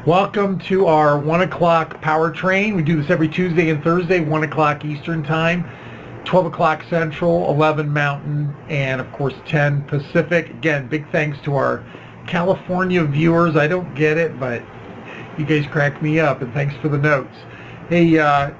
Welcome to our 1 o'clock POWERTRAIN. We do this every Tuesday and Thursday, 1 o'clock Eastern Time, 12 o'clock Central, 11 Mountain, and of course 10 Pacific. Again, big thanks to our California viewers. I don't get it, but you guys crack me up, and thanks for the notes. Hey,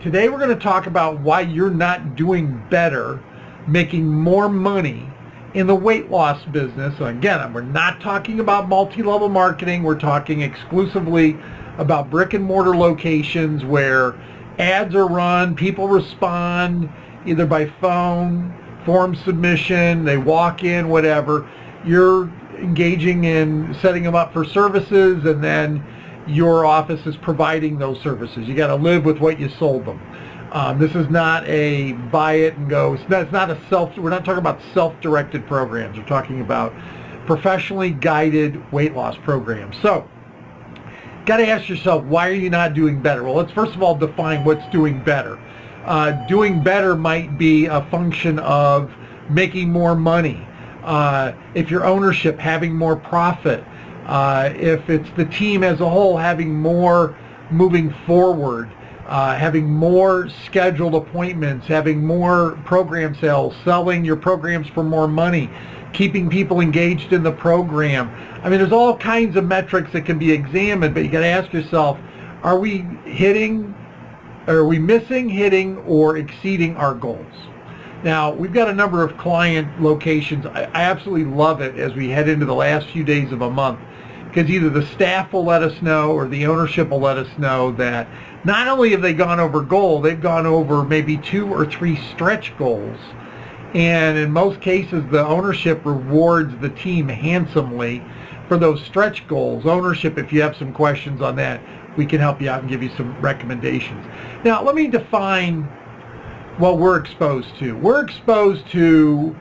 today we're going to talk about why you're not doing better, making more money in the weight loss business. So again, we're not talking about multi-level marketing. We're talking exclusively about brick and mortar locations where ads are run, people respond either by phone, form submission, they walk in, whatever. You're engaging in setting them up for services, and then your office is providing those services. You got to live with what you sold them. This is not a buy it and go. It's not a we're not talking about self-directed programs. We're talking about professionally guided weight loss programs. So, got to ask yourself, why are you not doing better? Well, let's first of all define what's doing better. Doing better might be a function of making more money. If your ownership, having more profit. If it's the team as a whole, having more moving forward. Having more scheduled appointments, having more program sales, selling your programs for more money, keeping people engaged in the program. I mean, there's all kinds of metrics that can be examined, but you got to ask yourself, are we missing, hitting, or exceeding our goals? Now, we've got a number of client locations. I absolutely love it as we head into the last few days of a month, because either the staff will let us know or the ownership will let us know that not only have they gone over goal, they've gone over maybe 2 or 3 stretch goals. And in most cases, the ownership rewards the team handsomely for those stretch goals. Ownership, if you have some questions on that, we can help you out and give you some recommendations. Now, let me define what we're exposed to. We're exposed to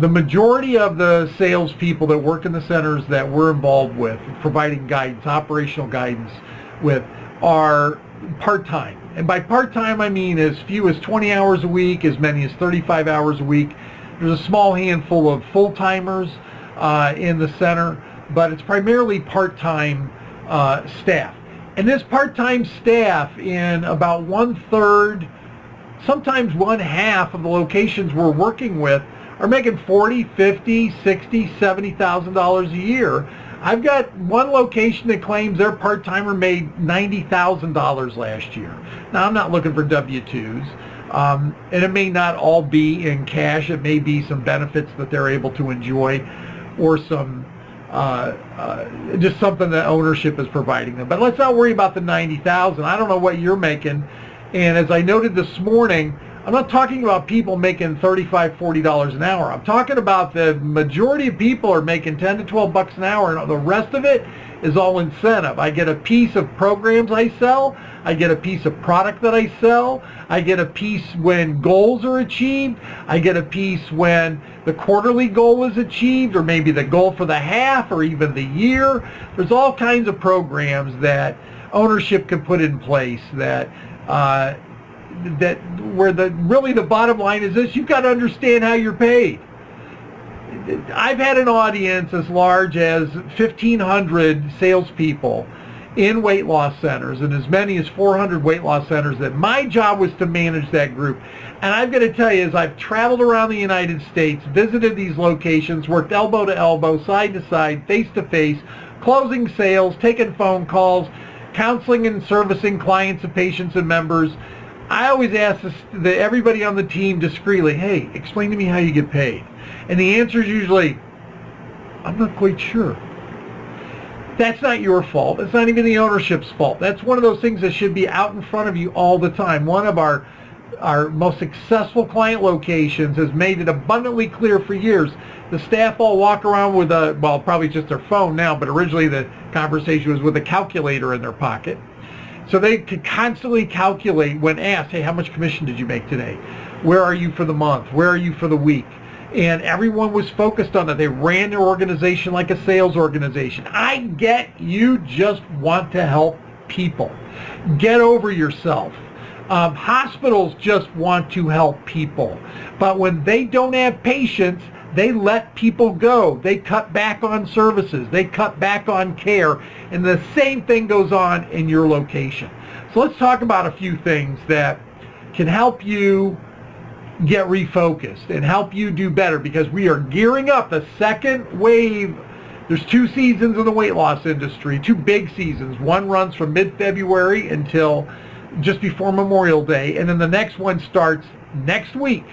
the majority of the salespeople that work in the centers that we're involved with, providing guidance, operational guidance with, are part-time. And by part-time, I mean as few as 20 hours a week, as many as 35 hours a week. There's a small handful of full-timers in the center, but it's primarily part-time staff. And this part-time staff, in about 1/3, sometimes 1/2 of the locations we're working with, are making $40,000, $50,000, $60,000, $70,000 a year. I've got one location that claims their part-timer made $90,000 last year. Now, I'm not looking for W-2s, and it may not all be in cash. It may be some benefits that they're able to enjoy, or some just something that ownership is providing them. But let's not worry about the $90,000. I don't know what you're making, and as I noted this morning, I'm not talking about people making $35, $40 an hour. I'm talking about the majority of people are making 10 to 12 bucks an hour, and the rest of it is all incentive. I get a piece of programs I sell. I get a piece of product that I sell. I get a piece when goals are achieved. I get a piece when the quarterly goal is achieved, or maybe the goal for the half, or even the year. There's all kinds of programs that ownership can put in place that where really the bottom line is this: you've got to understand how you're paid. I've had an audience as large as 1,500 salespeople in weight loss centers, and as many as 400 weight loss centers, that my job was to manage that group. And I've got to tell you, as I've traveled around the United States, visited these locations, worked elbow to elbow, side to side, face to face, closing sales, taking phone calls, counseling and servicing clients and patients and members, I always ask everybody on the team discreetly, hey, explain to me how you get paid. And the answer is usually, I'm not quite sure. That's not your fault. It's not even the ownership's fault. That's one of those things that should be out in front of you all the time. One of our most successful client locations has made it abundantly clear for years. The staff all walk around with probably just their phone now, but originally the conversation was with a calculator in their pocket. So they could constantly calculate when asked, hey, how much commission did you make today? Where are you for the month? Where are you for the week? And everyone was focused on that. They ran their organization like a sales organization. I get you just want to help people. Get over yourself. Hospitals just want to help people. But when they don't have patients, They let people go. They cut back on services. They cut back on care. And the same thing goes on in your location. So let's talk about a few things that can help you get refocused and help you do better, because we are gearing up the second wave. There's 2 seasons in the weight loss industry, 2 big seasons. One runs from mid-February until just before Memorial Day, and then the next one starts next week,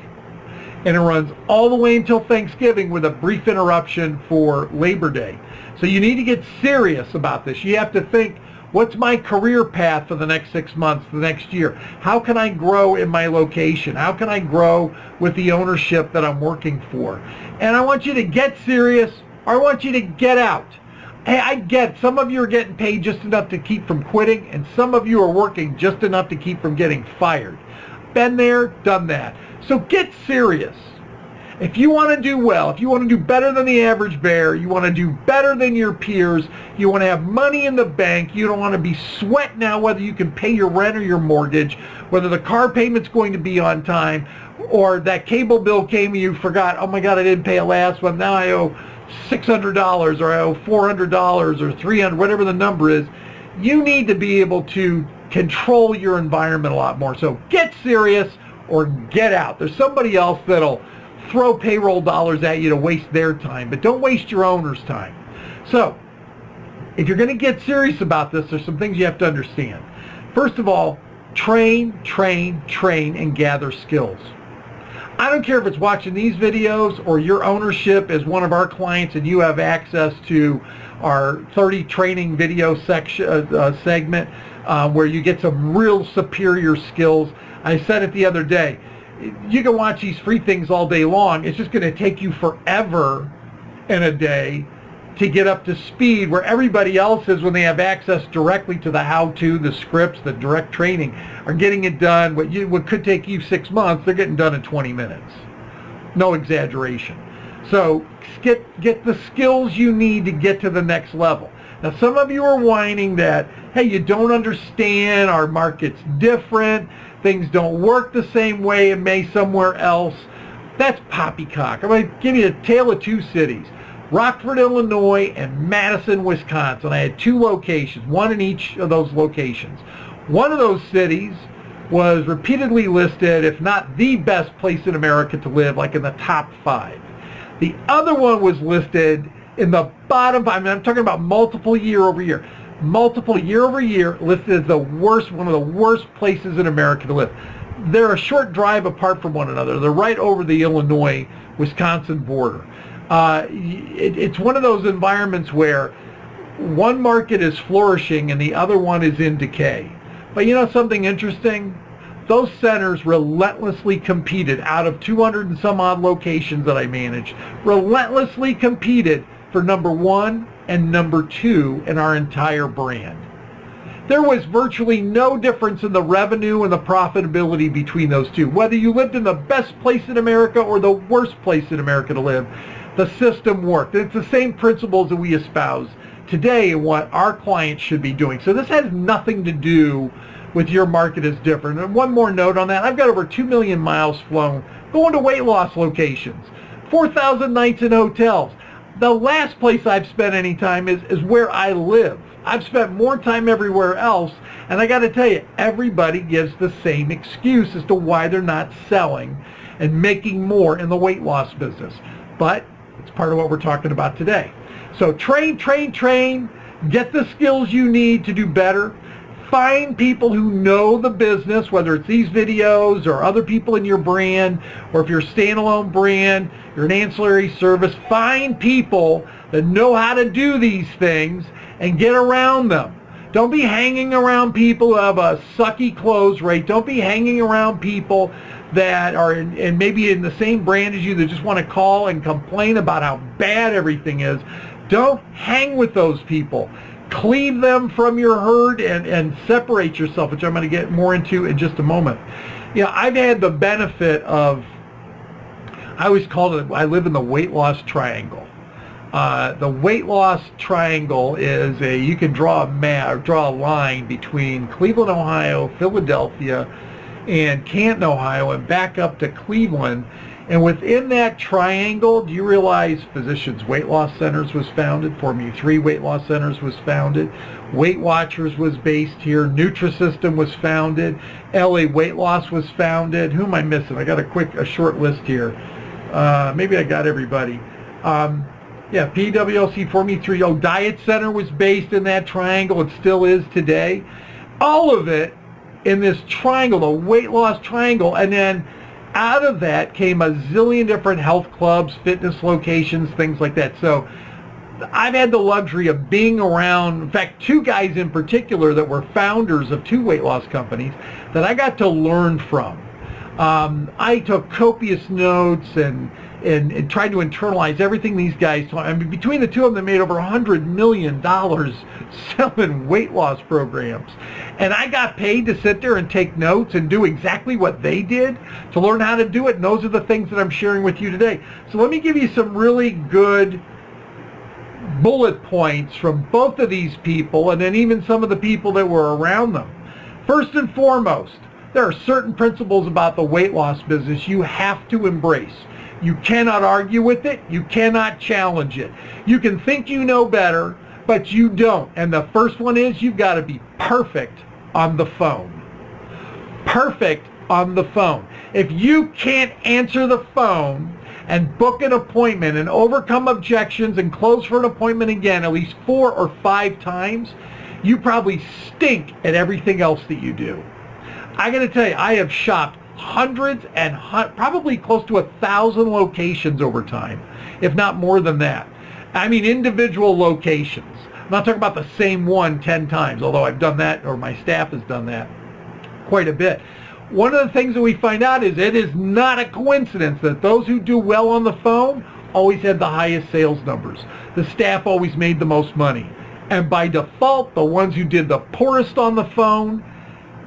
and it runs all the way until Thanksgiving with a brief interruption for Labor Day. So you need to get serious about this. You have to think, what's my career path for the next 6 months, the next year? How can I grow in my location? How can I grow with the ownership that I'm working for? And I want you to get serious, or I want you to get out. Hey, I get some of you are getting paid just enough to keep from quitting, and some of you are working just enough to keep from getting fired. Been there, done that. So get serious. If you want to do well, if you want to do better than the average bear, you want to do better than your peers, you want to have money in the bank, you don't want to be sweating out whether you can pay your rent or your mortgage, whether the car payment's going to be on time, or that cable bill came and you forgot, oh my God, I didn't pay it last one, now I owe $600 or I owe $400 or $300, whatever the number is. You need to be able to control your environment a lot more. So get serious or get out. There's somebody else that'll throw payroll dollars at you to waste their time, but don't waste your owner's time. So if you're going to get serious about this, there's some things you have to understand. First of all, train, and gather skills. I don't care if it's watching these videos or your ownership is one of our clients and you have access to our 30 training video segment where you get some real superior skills. I said it the other day, you can watch these free things all day long. It's just going to take you forever in a day to get up to speed where everybody else is when they have access directly to the how-to, the scripts, the direct training, are getting it done. What could take you 6 months, they're getting done in 20 minutes. No exaggeration. So get the skills you need to get to the next level. Now, some of you are whining that, hey, you don't understand, our market's different, things don't work the same way it may somewhere else. That's poppycock. I'm going to give you a tale of 2 cities, Rockford, Illinois, and Madison, Wisconsin. I had 2 locations, one in each of those locations. One of those cities was repeatedly listed, if not the best place in America to live, like in the top 5. The other one was listed in the bottom 5. I mean, I'm talking about multiple year over year listed as the worst, one of the worst places in America to live. They're a short drive apart from one another. They're right over the Illinois-Wisconsin border. It's one of those environments where one market is flourishing and the other one is in decay. But you know something interesting? Those centers relentlessly competed out of 200 and some odd locations that I managed, relentlessly competed for number 1 and number 2 in our entire brand. There was virtually no difference in the revenue and the profitability between those two. Whether you lived in the best place in America or the worst place in America to live, the system worked. And it's the same principles that we espouse today and what our clients should be doing. So this has nothing to do with your market is different. And one more note on that, I've got over 2 million miles flown going to weight loss locations, 4,000 nights in hotels. The last place I've spent any time is where I live. I've spent more time everywhere else, and I got to tell you, everybody gives the same excuse as to why they're not selling and making more in the weight loss business. But it's part of what we're talking about today. So train, get the skills you need to do better. Find people who know the business, whether it's these videos or other people in your brand, or if you're a standalone brand, you're an ancillary service, find people that know how to do these things and get around them. Don't be hanging around people who have a sucky close rate. Don't be hanging around people that are and maybe in the same brand as you that just want to call and complain about how bad everything is. Don't hang with those people. Cleave them from your herd and separate yourself, which I'm going to get more into in just a moment. You know, I've had the benefit of, I always call it, I live in the weight loss triangle. The weight loss triangle is you can draw a line between Cleveland, Ohio, Philadelphia, and Canton, Ohio, and back up to Cleveland. And within that triangle, do you realize Physicians Weight Loss Centers was founded, Formula 3 Weight Loss Centers was founded, Weight Watchers was based here, Nutrisystem was founded, LA Weight Loss was founded. Who am I missing? I got a short list here. Maybe I got everybody. Yeah, PWLC, Formula 3, Diet Center was based in that triangle. It still is today. All of it in this triangle, the weight loss triangle, and then out of that came a zillion different health clubs, fitness locations, things like that. So I've had the luxury of being around, in fact, two guys in particular that were founders of two weight loss companies that I got to learn from. I took copious notes and tried to internalize everything these guys taught. I mean, between the two of them, they made over $100 million selling weight loss programs. And I got paid to sit there and take notes and do exactly what they did to learn how to do it. And those are the things that I'm sharing with you today. So let me give you some really good bullet points from both of these people, and then even some of the people that were around them. First and foremost, there are certain principles about the weight loss business you have to embrace. You cannot argue with it. You cannot challenge it. You can think you know better, but you don't. And the first one is you've got to be perfect on the phone. Perfect on the phone. If you can't answer the phone and book an appointment and overcome objections and close for an appointment again at least 4 or 5 times, you probably stink at everything else that you do. I got to tell you, I have shopped hundreds and probably close to 1,000 locations over time, if not more than that. I mean individual locations. I'm not talking about the same one 10 times, although I've done that, or my staff has done that quite a bit. One of the things that we find out is it is not a coincidence that those who do well on the phone always had the highest sales numbers. The staff always made the most money. And by default, the ones who did the poorest on the phone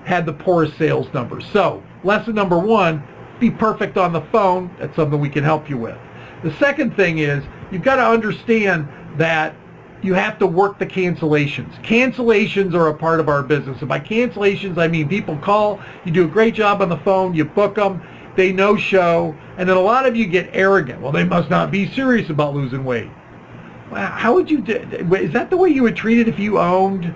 had the poorest sales numbers. So, lesson number 1, be perfect on the phone. That's something we can help you with. The second thing is, you've got to understand that you have to work the cancellations. Cancellations are a part of our business. And by cancellations, I mean people call, you do a great job on the phone, you book them, they no-show, and then a lot of you get arrogant. Well, they must not be serious about losing weight. Well, how would you, is that the way you would treat it if you owned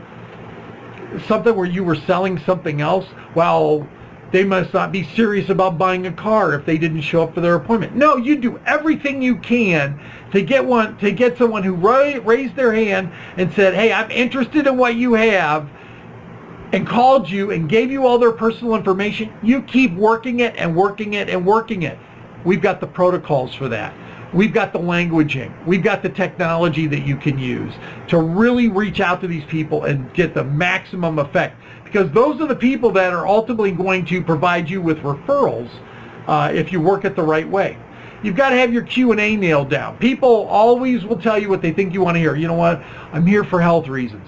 something where you were selling something else? Well, they must not be serious about buying a car if they didn't show up for their appointment. No, you do everything you can to get someone who raised their hand and said, hey, I'm interested in what you have, and called you and gave you all their personal information. You keep working it and working it and working it. We've got the protocols for that. We've got the languaging. We've got the technology that you can use to really reach out to these people and get the maximum effect. Because those are the people that are ultimately going to provide you with referrals if you work it the right way. You've got to have your Q&A nailed down. People always will tell you what they think you want to hear. You know what? I'm here for health reasons.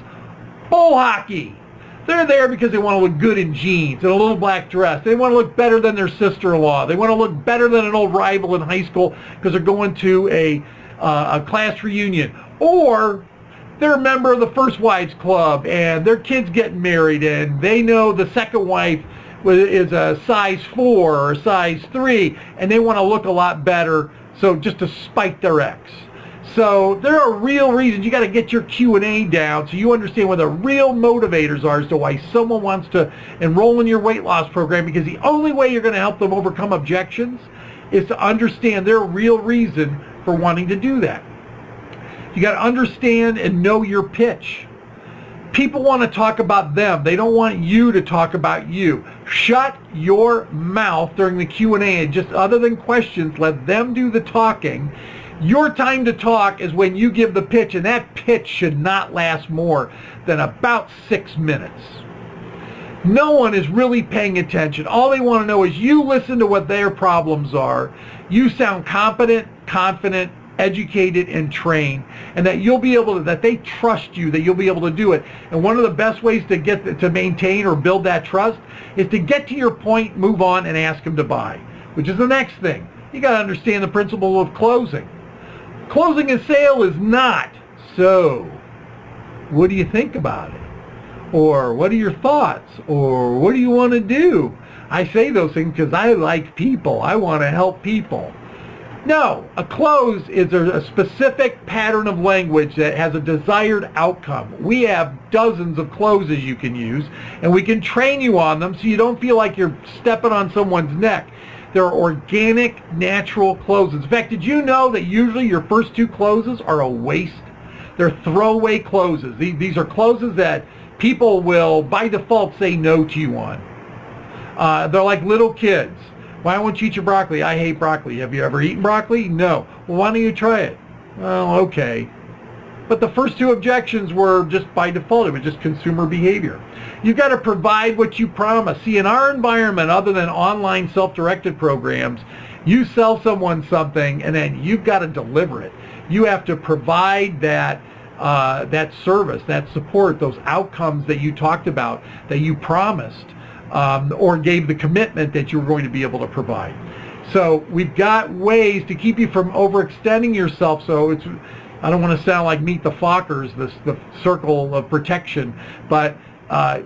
Bull hockey. They're there because they want to look good in jeans and a little black dress. They want to look better than their sister-in-law. They want to look better than an old rival in high school because they're going to a class reunion. Or they're a member of the First Wives Club and their kid's getting married and they know the second wife is a size 4 or a size 3 and they want to look a lot better, so just to spite their ex. So there are real reasons. You got to get your Q&A down so you understand what the real motivators are as to why someone wants to enroll in your weight loss program, because the only way you're going to help them overcome objections is to understand their real reason for wanting to do that. You got to understand and know your pitch. People want to talk about them. They don't want you to talk about you. Shut your mouth during the Q&A and just, other than questions, let them do the talking. Your time to talk is when you give the pitch, and that pitch should not last more than about 6 minutes. No one is really paying attention. All they want to know is you listen to what their problems are. You sound competent, confident, educated, and trained, and that you'll be able to, that they trust you, that you'll be able to do it. And one of the best ways to maintain or build that trust is to get to your point, move on, and ask them to buy, which is the next thing. You got to understand the principle of closing. Closing a sale is not, so what do you think about it? Or what are your thoughts? Or what do you want to do? I say those things because I like people. I want to help people. No, a close is a specific pattern of language that has a desired outcome. We have dozens of closes you can use, and we can train you on them so you don't feel like you're stepping on someone's neck. They're organic, natural closes. In fact, did you know that usually your first two closes are a waste? They're throwaway closes. These are closes that people will, by default, say no to you on. They're like little kids. Why won't you eat your broccoli? I hate broccoli. Have you ever eaten broccoli? No. Well, why don't you try it? Well, okay. But the first two objections were just by default. It was just consumer behavior. You've got to provide what you promise. See, in our environment, other than online self-directed programs, you sell someone something and then you've got to deliver it. You have to provide that service, that support, those outcomes that you talked about, that you promised, or gave the commitment that you were going to be able to provide. So we've got ways to keep you from overextending yourself. So it's, I don't want to sound like Meet the Fockers, the circle of protection, but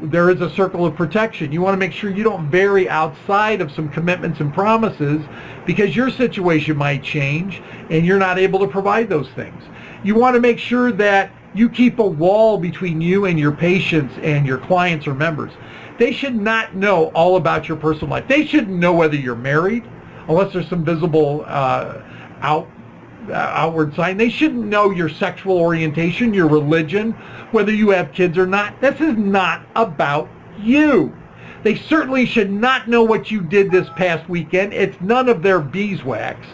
there is a circle of protection. You want to make sure you don't vary outside of some commitments and promises, because your situation might change and you're not able to provide those things. You want to make sure that you keep a wall between you and your patients and your clients or members. They should not know all about your personal life. They shouldn't know whether you're married, unless there's some visible outward sign. They shouldn't know your sexual orientation, your religion, whether you have kids or not. This is not about you. They certainly should not know what you did this past weekend. It's none of their beeswax.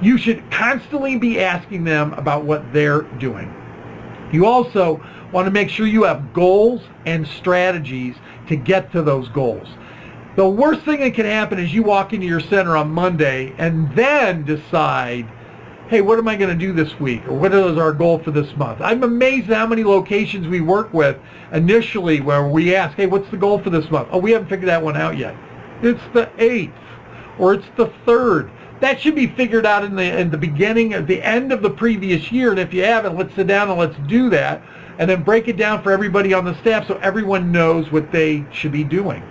You should constantly be asking them about what they're doing. You also want to make sure you have goals and strategies to get to those goals. The worst thing that can happen is you walk into your center on Monday and then decide, hey, what am I going to do this week? Or what is our goal for this month? I'm amazed at how many locations we work with initially where we ask, hey, what's the goal for this month? Oh, we haven't figured that one out yet. It's the 8th or it's the 3rd. That should be figured out in the beginning, at the end of the previous year. And if you haven't, let's sit down and let's do that. And then break it down for everybody on the staff so everyone knows what they should be doing.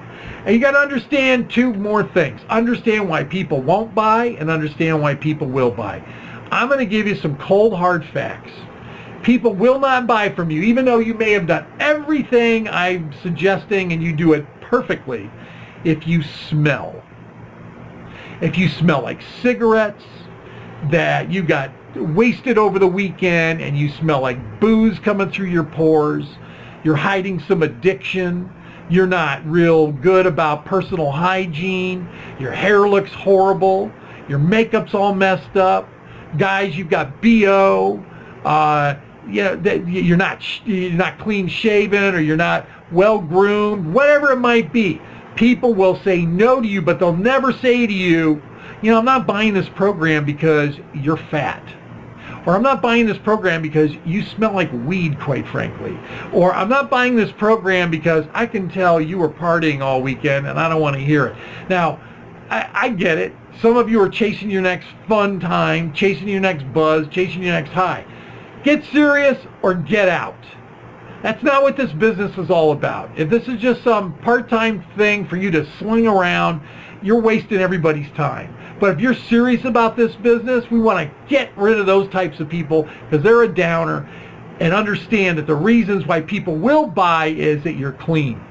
And you got to understand two more things. Understand why people won't buy and understand why people will buy. I'm going to give you some cold hard facts. People will not buy from you, even though you may have done everything I'm suggesting and you do it perfectly, if you smell. If you smell like cigarettes, that you got wasted over the weekend and you smell like booze coming through your pores, you're hiding some addiction, you're not real good about personal hygiene, your hair looks horrible, your makeup's all messed up, guys, you've got BO, you're not clean shaven, or you're not well groomed, whatever it might be. People will say no to you, but they'll never say to you, you know, I'm not buying this program because you're fat. Or I'm not buying this program because you smell like weed, quite frankly. Or I'm not buying this program because I can tell you were partying all weekend and I don't want to hear it. Now, I get it. Some of you are chasing your next fun time, chasing your next buzz, chasing your next high. Get serious or get out. That's not what this business is all about. If this is just some part-time thing for you to sling around, you're wasting everybody's time. But if you're serious about this business, we want to get rid of those types of people because they're a downer, and understand that the reasons why people will buy is that you're clean,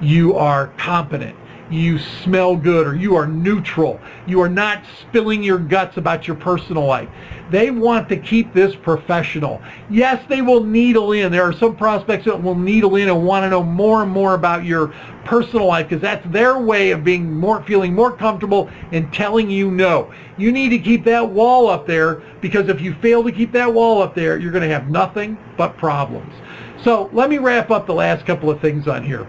you are competent, you smell good, or you are neutral. You are not spilling your guts about your personal life. They want to keep this professional. Yes, they will needle in. There are some prospects that will needle in and want to know more and more about your personal life because that's their way of feeling more comfortable in telling you no. You need to keep that wall up there, because if you fail to keep that wall up there, you're going to have nothing but problems. So let me wrap up the last couple of things on here.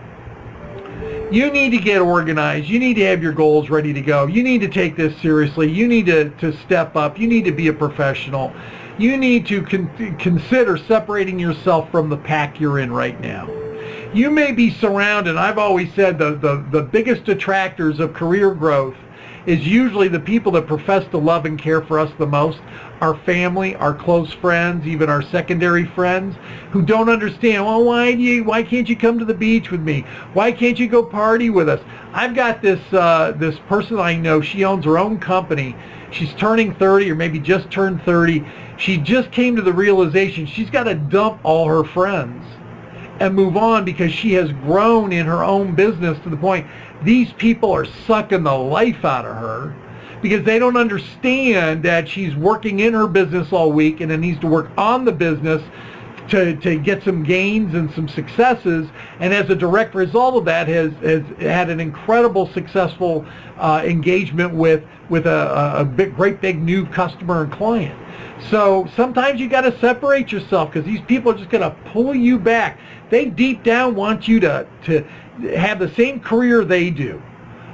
You need to get organized. You need to have your goals ready to go. You need to take this seriously. You need to step up. You need to be a professional. You need to consider separating yourself from the pack you're in right now. You may be surrounded, I've always said the biggest detractors of career growth is usually the people that profess to love and care for us the most, our family, our close friends, even our secondary friends, who don't understand, well, why can't you come to the beach with me? Why can't you go party with us? I've got this person I know, she owns her own company. She's turning 30 or maybe just turned 30. She just came to the realization she's got to dump all her friends and move on because she has grown in her own business to the point these people are sucking the life out of her because they don't understand that she's working in her business all week and then needs to work on the business to get some gains and some successes, and as a direct result of that has had an incredible successful engagement with a great big new customer and client. So sometimes you got to separate yourself because these people are just going to pull you back. They deep down want you to have the same career they do.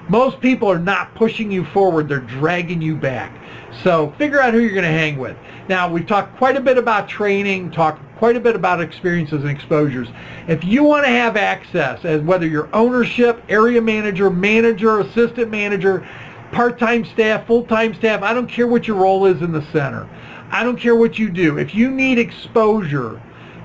Most people are not pushing you forward, they're dragging you back. So figure out who you're going to hang with. Now, we've talked quite a bit about training, talked quite a bit about experiences and exposures. If you want to have access, as whether you're ownership, area manager, manager, assistant manager, part-time staff, full-time staff, I don't care what your role is in the center. I don't care what you do. If you need exposure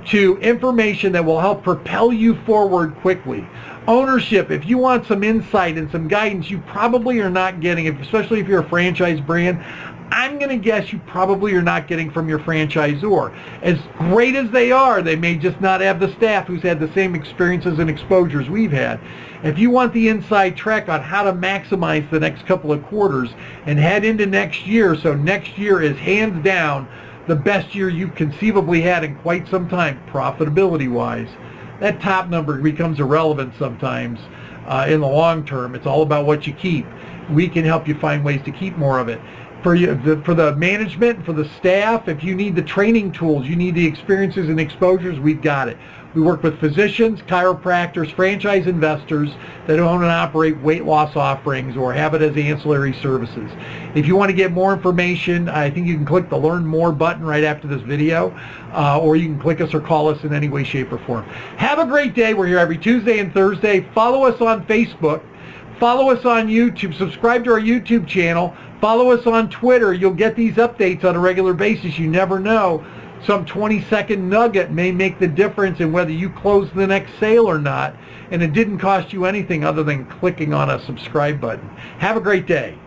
to information that will help propel you forward quickly, ownership, if you want some insight and some guidance you probably are not getting, especially if you're a franchise brand, I'm going to guess you probably are not getting from your franchisor. As great as they are, they may just not have the staff who's had the same experiences and exposures we've had. If you want the inside track on how to maximize the next couple of quarters and head into next year, so next year is hands down the best year you've conceivably had in quite some time, profitability-wise, that top number becomes irrelevant sometimes in the long term. It's all about what you keep. We can help you find ways to keep more of it. For the management, for the staff, if you need the training tools, you need the experiences and exposures, we've got it. We work with physicians, chiropractors, franchise investors that own and operate weight loss offerings or have it as ancillary services. If you want to get more information, I think you can click the Learn More button right after this video, or you can click us or call us in any way, shape, or form. Have a great day. We're here every Tuesday and Thursday. Follow us on Facebook. Follow us on YouTube. Subscribe to our YouTube channel. Follow us on Twitter. You'll get these updates on a regular basis. You never know. Some 20-second nugget may make the difference in whether you close the next sale or not, and it didn't cost you anything other than clicking on a subscribe button. Have a great day.